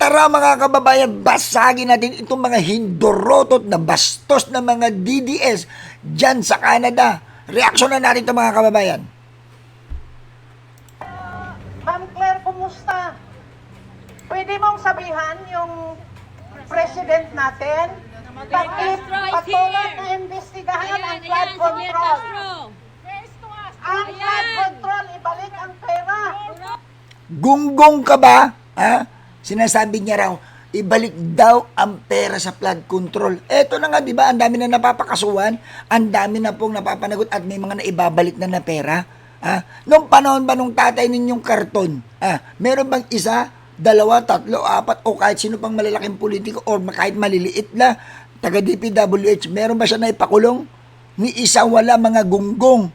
tara mga kababayan, basagin natin itong mga hindorotot na bastos na mga DDS dyan sa Canada. Reaksyon na natin ito mga kababayan. Ma'am Claire, kumusta? Pwede mong sabihan yung president natin patuloy na imbestigahan ang flood control. Ang flood control, ibalik ang pera. Gunggong ka ba? Ha? Sinasabi niya raw, ibalik daw ang pera sa flood control. Eto na nga, di ba? Ang dami na napapakasuhan, ang dami na pong napapanagot at may mga naibabalik na pera. Noong panahon ba nung tatay ninyong karton, meron bang isa, dalawa, tatlo, apat, o kahit sino pang malalaking politiko o kahit maliliit na taga DPWH, meron ba siya na ipakulong? Ni isa wala, mga gunggong.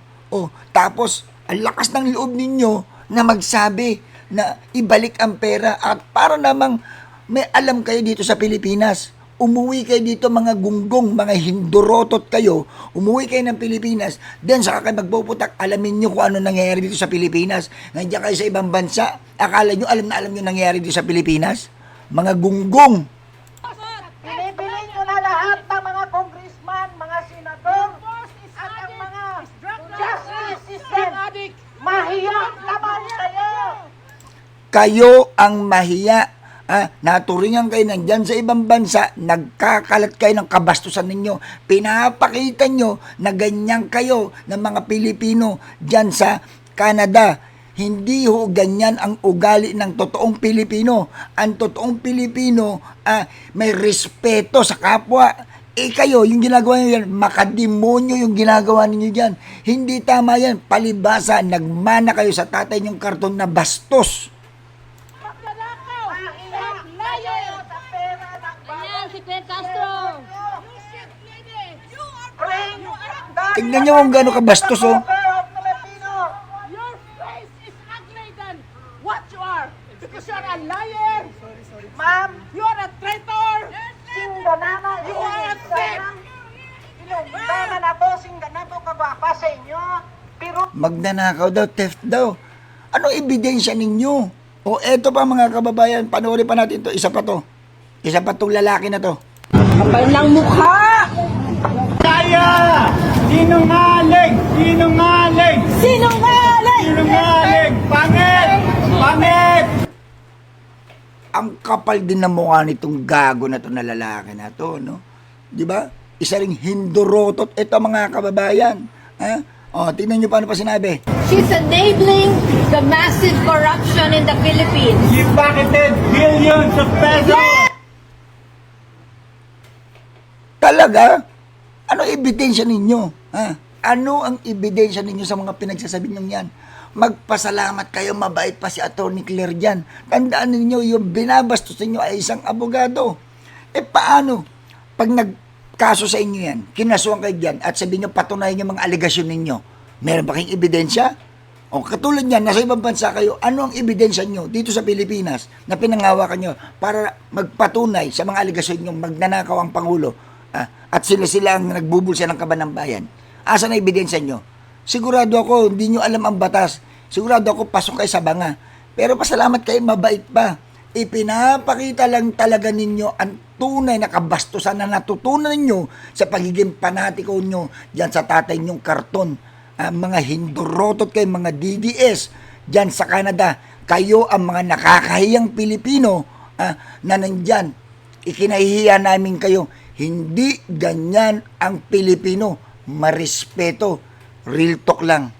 Tapos, ang lakas ng loob ninyo na magsabi na ibalik ang pera at para namang may alam kayo dito sa Pilipinas. Umuwi kayo dito mga gunggong, mga hindorotot kayo, umuwi kayo ng Pilipinas, then saka kayo magpuputak, alamin nyo kung ano nangyayari dito sa Pilipinas. Nandiyan kayo sa ibang bansa, akala nyo alam nyo nangyayari dito sa Pilipinas? Mga gunggong. Binibilin nyo na lahat ng mga congressman, mga senador, at ang mga justice system. Mahiya naman kayo! Kayo ang mahiya. Naturingan kayo nandyan sa ibang bansa, nagkakalat kayo ng kabastusan ninyo. Pinapakita nyo na ganyan kayo ng mga Pilipino dyan sa Canada. Hindi ho ganyan ang ugali ng totoong Pilipino. Ang totoong Pilipino, may respeto sa kapwa. Kayo, yung ginagawa nyo yan, makademonyo yung ginagawa ninyo dyan. Hindi tama yan. Palibasa, nagmana kayo sa tatay nyong karton na bastos. Tignan nyo kung gano'n kabastos, oh. Your face is ugly than what you are. Because you are a liar. Ma'am, you are a traitor. Singganana, you are a thief. Ilungbanan ako, singganano kagwapa sa inyo. Pero Magnanakaw daw, theft daw. Anong ebidensya ninyo? Eto pa mga kababayan, panoorin pa natin to. Isa pa to. Isa pa tong lalaki na to. kapal ng mukha. Kaya! Sinungaling! Sinungaling! Sinungaling! Sinungaling! Pangit! Pangit! Ang kapal din ng mukha nitong gago na to na lalaki na to, no? Di ba? Isa ring hindorotot. Ito mga kababayan. Tingnan nyo paano pa sinabi. She's enabling the massive corruption in the Philippines. You pocketed billions of pesos! Talaga? Ano ebidensya ninyo? Ano ang ebidensya ninyo sa mga pinagsasabi nyo yan? Magpasalamat kayo, mabait pa si Atty. Claire dyan. Tandaan ninyo, yung binabastos ninyo ay isang abogado. Paano? Pag nagkaso sa inyo yan, kinasuhan kayo dyan, at sabihin nyo, patunayan yung mga aligasyon ninyo, meron ba kayong ebidensya? Katulad yan, nasa ibang bansa kayo, ano ang ebidensya nyo dito sa Pilipinas na pinangawakan nyo para magpatunay sa mga aligasyon nyo, magnanakaw ang Pangulo, at sila ang nagbubulsa ng kaban ng bayan? Asa na ebidensya nyo? Sigurado ako, hindi nyo alam ang batas. Sigurado ako, pasok kayo sa banga. Pero pasalamat kayo, mabait pa. Ipinapakita lang talaga ninyo ang tunay na kabastusan na natutunan nyo sa pagiging panatiko nyo dyan sa tatay nyong karton. Mga hindorotot kayo, mga DDS dyan sa Canada. Kayo ang mga nakakahiyang Pilipino na nandyan. Ikinahihiya namin kayo. Hindi ganyan ang Pilipino. Marespeto. Real talk lang.